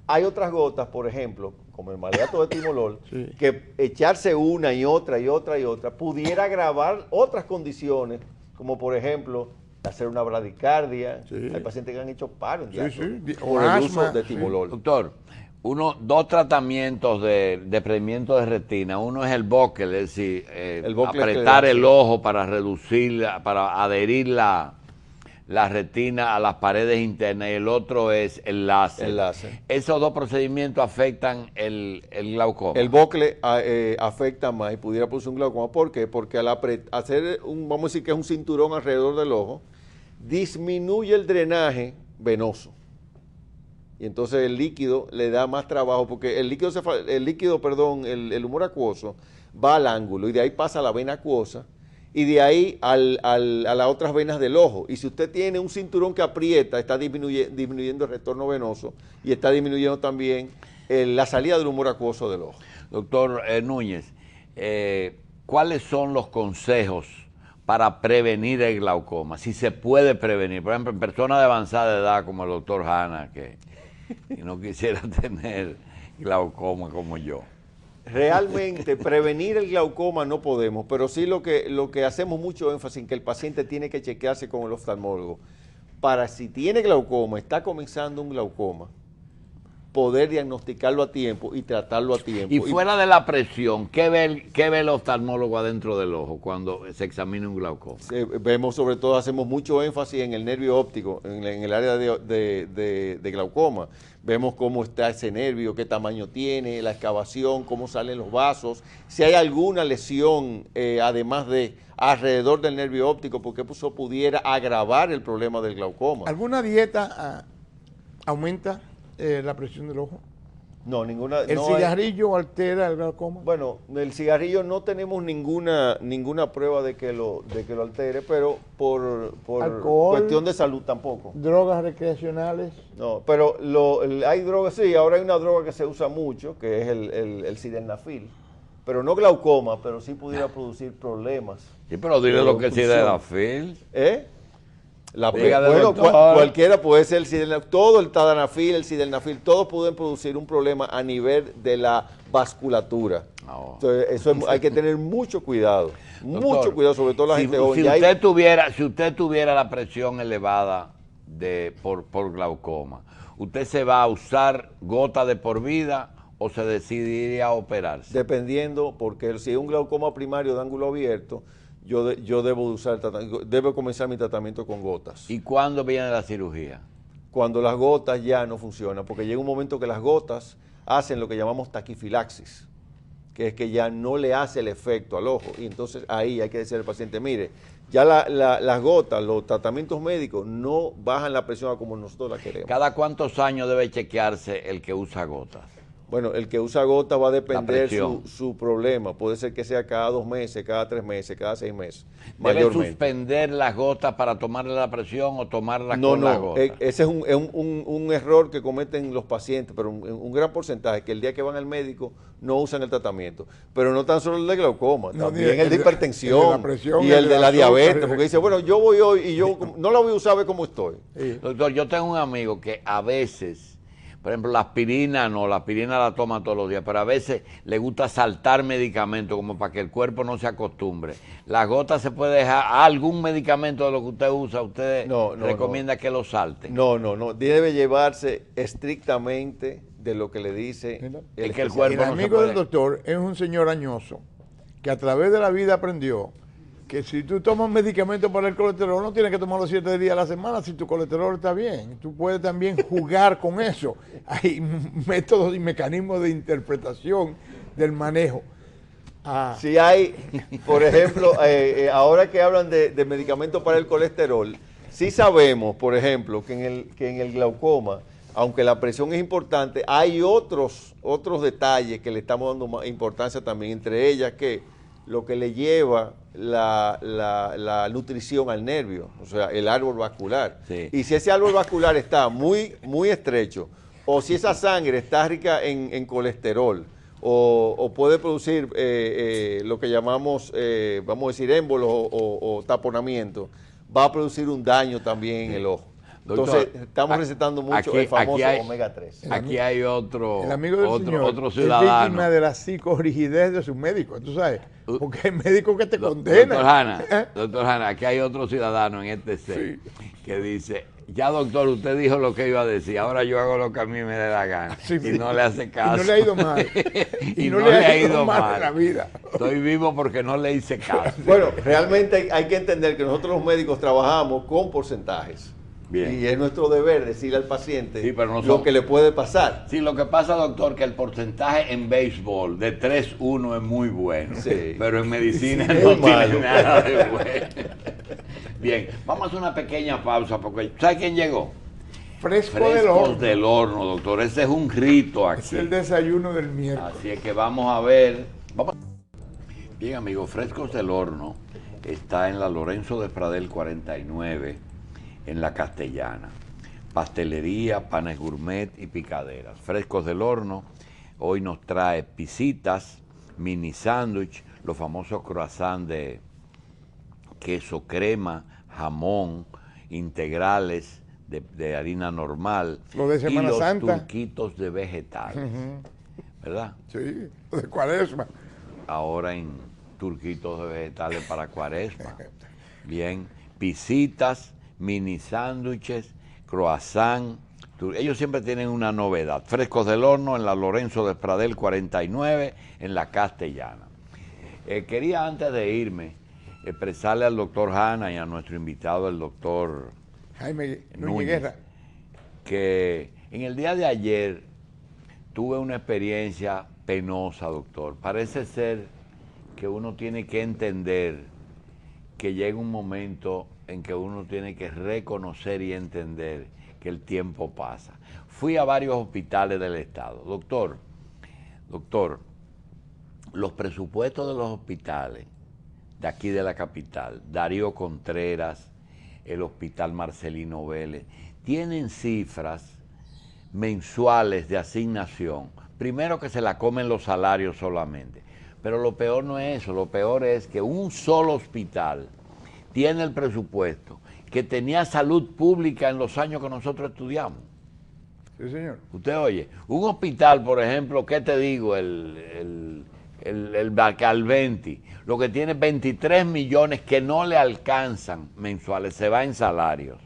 Hay otras gotas, por ejemplo, como el maleato de timolol, que echarse una y otra y otra y otra pudiera agravar otras condiciones, como por ejemplo hacer una bradicardia. Hay pacientes que han hecho paro en por el uso de timolol. Doctor, dos tratamientos de desprendimiento de retina. Uno es el buckle, es decir, apretar el ojo para reducir, para adherir la retina a las paredes internas, y el otro es el láser. Esos dos procedimientos afectan el glaucoma. El buckle afecta más y pudiera producir un glaucoma. ¿Por qué? Porque al hacer vamos a decir que es un cinturón alrededor del ojo, disminuye el drenaje venoso. Y entonces el líquido le da más trabajo, porque el humor acuoso va al ángulo y de ahí pasa a la vena acuosa y de ahí a las otras venas del ojo. Y si usted tiene un cinturón que aprieta, está disminuyendo el retorno venoso y está disminuyendo también la salida del humor acuoso del ojo. Doctor Núñez, ¿cuáles son los consejos para prevenir el glaucoma? Si se puede prevenir, por ejemplo, en personas de avanzada edad como el doctor Hanna, que no quisiera tener glaucoma como yo. Realmente prevenir el glaucoma no podemos, pero sí lo que hacemos mucho énfasis en que el paciente tiene que chequearse con el oftalmólogo para, si tiene glaucoma, está comenzando un glaucoma, poder diagnosticarlo a tiempo y tratarlo a tiempo. Y fuera de la presión, ¿qué ve el oftalmólogo adentro del ojo cuando se examina un glaucoma? Vemos, sobre todo, hacemos mucho énfasis en el nervio óptico, en el área de glaucoma. Vemos cómo está ese nervio, qué tamaño tiene, la excavación, cómo salen los vasos, si hay alguna lesión, además de alrededor del nervio óptico, porque eso pudiera agravar el problema del glaucoma. ¿Alguna dieta aumenta la presión del ojo? No, ninguna. ¿El cigarrillo altera el glaucoma? Bueno, el cigarrillo no tenemos ninguna prueba de que lo altere, pero por ¿alcohol, cuestión de salud tampoco. ¿Drogas recreacionales? No, pero hay drogas, sí, ahora hay una droga que se usa mucho, que es el sildenafil, pero no glaucoma, pero sí pudiera producir problemas. Sí, pero dile lo que es sildenafil. Bueno, cualquiera puede ser el sildenafil, todo el tadalafil, el sildenafil, todos pueden producir un problema a nivel de la vasculatura. Entonces, eso hay que tener mucho cuidado, mucho cuidado, sobre todo la gente joven. Si usted tuviera la presión elevada por glaucoma, ¿usted se va a usar gota de por vida o se decidiría a operarse? Dependiendo, porque si es un glaucoma primario de ángulo abierto, yo debo comenzar mi tratamiento con gotas. ¿Y cuándo viene la cirugía? Cuando las gotas ya no funcionan, porque llega un momento que las gotas hacen lo que llamamos taquifilaxis, que es que ya no le hace el efecto al ojo, y entonces ahí hay que decirle al paciente, mire, ya las gotas, los tratamientos médicos no bajan la presión a como nosotros la queremos. ¿Cada cuántos años debe chequearse el que usa gotas? Bueno, el que usa gotas va a depender su problema. Puede ser que sea cada 2 meses, cada 3 meses, cada 6 meses. ¿Debe suspender las gotas para tomarle la presión o tomarlas con las gotas? Ese es un error que cometen los pacientes, pero un gran porcentaje, que el día que van al médico no usan el tratamiento. Pero no tan solo el de glaucoma, también el de hipertensión y el de la diabetes, porque dice, bueno, yo voy hoy y yo no la voy a usar a ver cómo estoy. Doctor, yo tengo un amigo que a veces, por ejemplo, la aspirina la toma todos los días, pero a veces le gusta saltar medicamentos como para que el cuerpo no se acostumbre. ¿Las gotas se puede dejar? ¿Algún medicamento de lo que usted usa, usted recomienda que lo salte? No, debe llevarse estrictamente de lo que le dice el cuerpo. El amigo del doctor es un señor añoso que a través de la vida aprendió que si tú tomas medicamento para el colesterol, no tienes que tomarlo 7 días a la semana si tu colesterol está bien. Tú puedes también jugar con eso. Hay métodos y mecanismos de interpretación del manejo. Si hay, por ejemplo, ahora que hablan de medicamentos para el colesterol, sí sabemos, por ejemplo, que en el glaucoma, aunque la presión es importante, hay otros detalles que le estamos dando más importancia también, entre ellas que lo que le lleva la nutrición al nervio, o sea, el árbol vascular. Sí. Y si ese árbol vascular está muy, muy estrecho, o si esa sangre está rica en colesterol, o puede producir lo que llamamos, vamos a decir, émbolos o taponamiento, va a producir un daño también en el ojo. Doctor, entonces, estamos recetando mucho el famoso omega 3. Aquí hay otro, el amigo del señor otro es ciudadano. víctima de la psicorrigidez de sus médicos, tú sabes, porque hay médicos que te condenan. Doctor Hanna, aquí hay otro ciudadano en este set que dice, ya doctor, usted dijo lo que iba a decir, ahora yo hago lo que a mí me dé la gana. Y no le hace caso. Y no le ha ido mal. y no le ha ido mal en la vida. Estoy vivo porque no le hice caso. Bueno, realmente hay que entender que nosotros los médicos trabajamos con porcentajes. Bien. Y es nuestro deber decirle al paciente lo que le puede pasar. Sí, lo que pasa, doctor, que el porcentaje en béisbol de 3-1 es muy bueno, pero en medicina no tiene nada de bueno. Bien, vamos a hacer una pequeña pausa, porque ¿sabe quién llegó? Frescos del horno, doctor. Ese es un rito aquí. Es el desayuno del miércoles. Así es que vamos a ver. Bien, amigos, Frescos del Horno está en la Lorenzo de Pradel 49, en la Castellana. Pastelería, panes gourmet y picaderas. Frescos del Horno hoy nos trae pisitas, mini sándwich, los famosos croissants de queso crema, jamón, integrales de harina normal. Lo de Semana y los Santa. turquitos de vegetales. ¿Verdad? Sí, de Cuaresma. Ahora en turquitos de vegetales para Cuaresma. Bien, pisitas, mini sándwiches, croissant. Ellos siempre tienen una novedad. Frescos del Horno en la Lorenzo de Pradel 49, en la Castellana. Quería antes de irme expresarle al doctor Hanna y a nuestro invitado, el doctor Jaime Núñez Guerra, que en el día de ayer tuve una experiencia penosa, doctor. Parece ser que uno tiene que entender que llega un momento en que uno tiene que reconocer y entender que el tiempo pasa. Fui a varios hospitales del estado. Doctor, los presupuestos de los hospitales de aquí de la capital, Darío Contreras, el Hospital Marcelino Vélez, tienen cifras mensuales de asignación. Primero que se la comen los salarios solamente. Pero lo peor no es eso, lo peor es que un solo hospital tiene el presupuesto que tenía salud pública en los años que nosotros estudiamos. Sí, señor. Usted oye, un hospital, por ejemplo, ¿qué te digo? El Calventi, lo que tiene 23 millones que no le alcanzan mensuales, se va en salarios.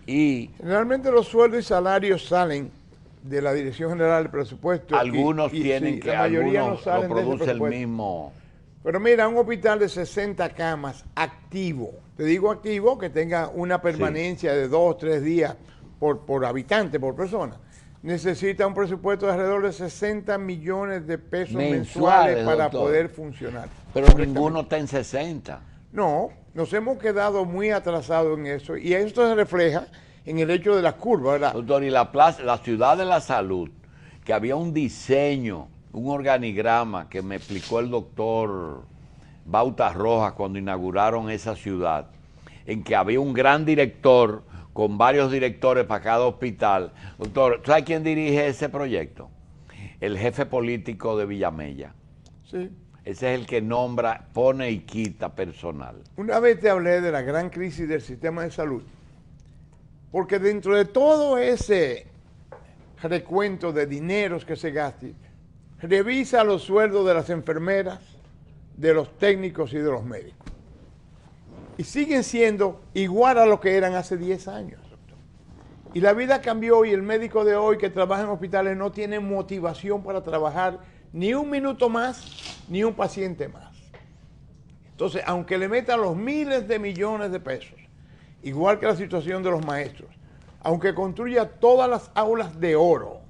Y realmente los sueldos y salarios salen de la Dirección General del Presupuesto. Algunos tienen sí, que, la mayoría algunos no salen lo produce de el mismo. Pero mira, un hospital de 60 camas activo, te digo activo, que tenga una permanencia de 2 o 3 días por habitante, por persona, necesita un presupuesto de alrededor de 60 millones de pesos mensuales para doctor, poder funcionar. Pero ninguno está en 60. No, nos hemos quedado muy atrasados en eso y esto se refleja en el hecho de las curvas, ¿verdad? Doctor, y la ciudad de la salud, que había un diseño, un organigrama que me explicó el doctor Bautas Rojas cuando inauguraron esa ciudad, en que había un gran director con varios directores para cada hospital. Doctor, ¿sabe quién dirige ese proyecto? El jefe político de Villamella. Sí. Ese es el que nombra, pone y quita personal. Una vez te hablé de la gran crisis del sistema de salud, porque dentro de todo ese recuento de dineros que se gastan, revisa los sueldos de las enfermeras, de los técnicos y de los médicos. Y siguen siendo igual a lo que eran hace 10 años. Doctor. Y la vida cambió y el médico de hoy que trabaja en hospitales no tiene motivación para trabajar ni un minuto más, ni un paciente más. Entonces, aunque le metan los miles de millones de pesos, igual que la situación de los maestros, aunque construya todas las aulas de oro,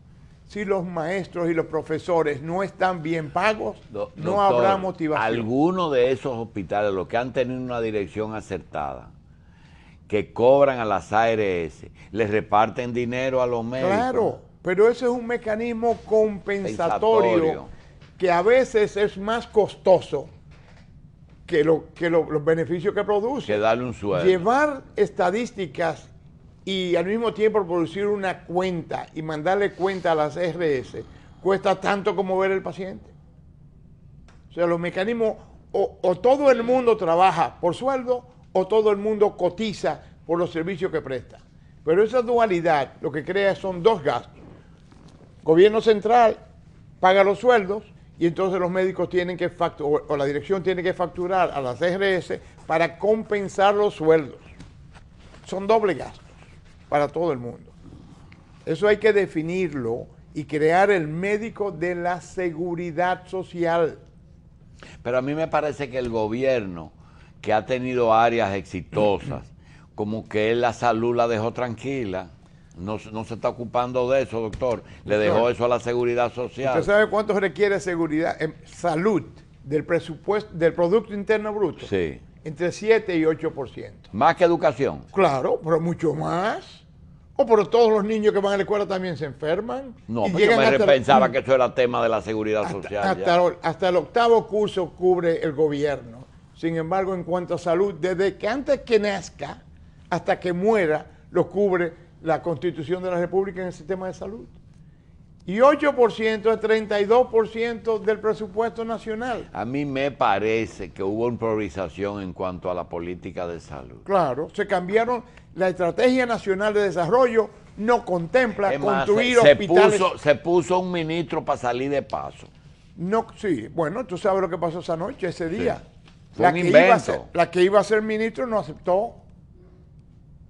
si los maestros y los profesores no están bien pagos, no habrá motivación. Algunos de esos hospitales, los que han tenido una dirección acertada, que cobran a las ARS, les reparten dinero a los médicos. Claro, pero ese es un mecanismo compensatorio que a veces es más costoso que los beneficios que produce. Que darle un sueldo. Llevar estadísticas y al mismo tiempo producir una cuenta y mandarle cuenta a las RS cuesta tanto como ver el paciente. O sea, los mecanismos, o todo el mundo trabaja por sueldo, o todo el mundo cotiza por los servicios que presta. Pero esa dualidad lo que crea son dos gastos. Gobierno central paga los sueldos y entonces los médicos tienen que facturar, o la dirección tiene que facturar a la CRS para compensar los sueldos. Son doble gastos para todo el mundo. Eso hay que definirlo y crear el médico de la seguridad social. Pero a mí me parece que el gobierno, que ha tenido áreas exitosas, como que él la salud la dejó tranquila, no se está ocupando de eso, doctor. Le dejó eso a la seguridad social. ¿Usted sabe cuánto requiere seguridad, salud del presupuesto, del Producto Interno Bruto? Sí. Entre 7 y 8%. ¿Más que educación? Claro, pero mucho más. O pero todos los niños que van a la escuela también se enferman. No, pero yo me pensaba que eso era tema de la seguridad social. Hasta el 8º curso cubre el gobierno. Sin embargo, en cuanto a salud, desde que antes que nazca hasta que muera, lo cubre la Constitución de la República en el sistema de salud. Y 8% es 32% del presupuesto nacional. A mí me parece que hubo improvisación en cuanto a la política de salud. Claro, se cambiaron. La Estrategia Nacional de Desarrollo no contempla construir hospitales. Se puso un ministro para salir de paso. No, sí, bueno, tú sabes lo que pasó esa noche, ese día. Fue un invento. La que iba a ser ministro no aceptó,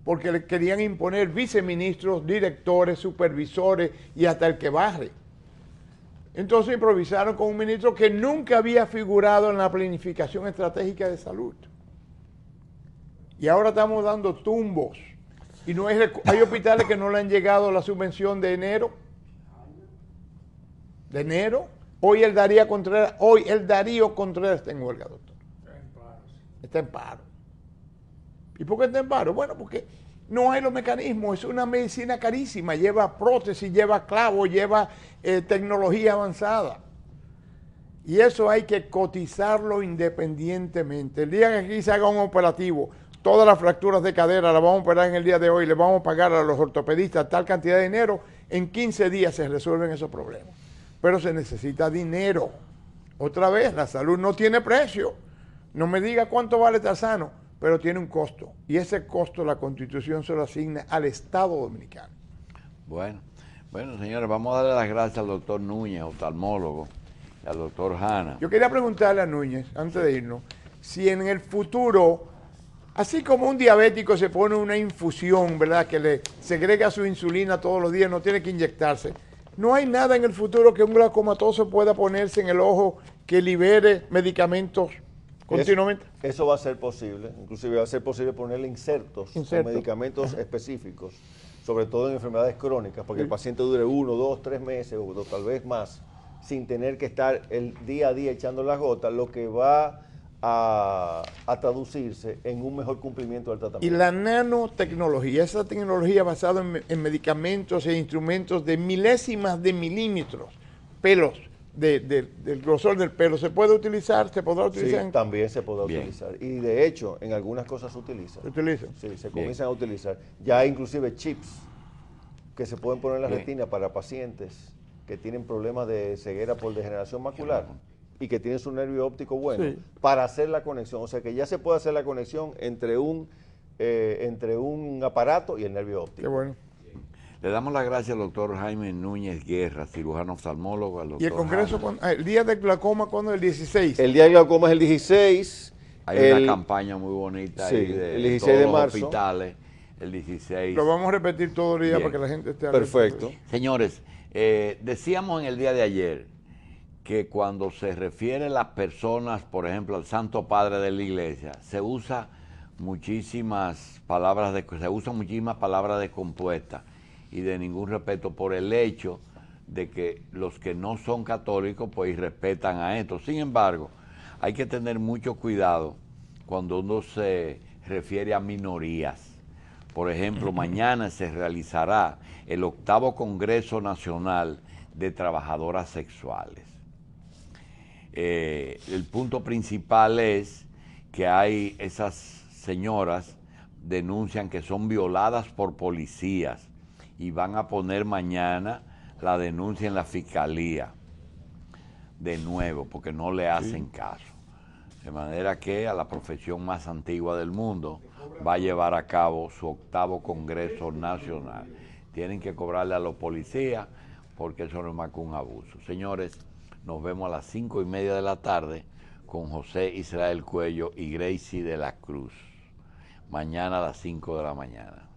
porque le querían imponer viceministros, directores, supervisores y hasta el que barre. Entonces improvisaron con un ministro que nunca había figurado en la planificación estratégica de salud. Y ahora estamos dando tumbos. Y no hay hospitales que no le han llegado la subvención de enero. De enero. Hoy el Darío Contreras está en huelga, doctor. Está en paro. ¿Y por qué está en paro? Bueno, porque no hay los mecanismos. Es una medicina carísima. Lleva prótesis, lleva clavos, lleva tecnología avanzada. Y eso hay que cotizarlo independientemente. El día que aquí se haga un operativo, todas las fracturas de cadera las vamos a operar en el día de hoy, le vamos a pagar a los ortopedistas tal cantidad de dinero, en 15 días se resuelven esos problemas. Pero se necesita dinero. Otra vez, la salud no tiene precio. No me diga cuánto vale estar sano, pero tiene un costo. Y ese costo la Constitución se lo asigna al Estado Dominicano. Bueno, señores, vamos a darle las gracias al doctor Núñez, oftalmólogo, y al doctor Hanna. Yo quería preguntarle a Núñez, antes de irnos, si en el futuro, así como un diabético se pone una infusión, ¿verdad?, que le segrega su insulina todos los días, no tiene que inyectarse, ¿no hay nada en el futuro que un glaucomatoso pueda ponerse en el ojo que libere medicamentos continuamente? Eso va a ser posible, inclusive va a ser posible ponerle insertos. Con medicamentos específicos, sobre todo en enfermedades crónicas, para que el paciente dure 1, 2, 3 meses o tal vez más, sin tener que estar el día a día echando las gotas, lo que va a traducirse en un mejor cumplimiento del tratamiento. Y la nanotecnología, esa tecnología basada en medicamentos e instrumentos de milésimas de milímetros, pelos, del grosor del pelo, ¿se puede utilizar? ¿Se podrá utilizar? Sí, también se podrá utilizar. Y de hecho, en algunas cosas se utiliza. ¿Se utiliza? Sí, se comienzan a utilizar. Ya hay inclusive chips que se pueden poner en la retina para pacientes que tienen problemas de ceguera por degeneración macular y que tienen su nervio óptico bueno, para hacer la conexión. O sea que ya se puede hacer la conexión entre un aparato y el nervio óptico. Qué bueno. Le damos las gracias al doctor Jaime Núñez Guerra, cirujano oftalmólogo. Al doctor ¿Y el congreso, el día del glaucoma, cuándo? ¿El 16? El día del glaucoma es el 16. Hay una campaña muy bonita ahí de el 16 de marzo. Los hospitales, el 16. Lo vamos a repetir todo el día para que la gente esté perfecto. Señores, decíamos en el día de ayer que cuando se refiere a las personas, por ejemplo, al Santo Padre de la Iglesia, se usan muchísimas palabras descompuestas y de ningún respeto por el hecho de que los que no son católicos pues respetan a esto. Sin embargo, hay que tener mucho cuidado cuando uno se refiere a minorías. Por ejemplo, mañana se realizará el 8º Congreso Nacional de Trabajadoras Sexuales. El punto principal es que hay esas señoras denuncian que son violadas por policías y van a poner mañana la denuncia en la fiscalía de nuevo, porque no le hacen caso. De manera que a la profesión más antigua del mundo va a llevar a cabo su 8º Congreso Nacional. Tienen que cobrarle a los policías porque eso no es más que un abuso. Señores, nos vemos a las 5:30 de la tarde con José Israel Cuello y Gracie de la Cruz. Mañana a las 5 de la mañana.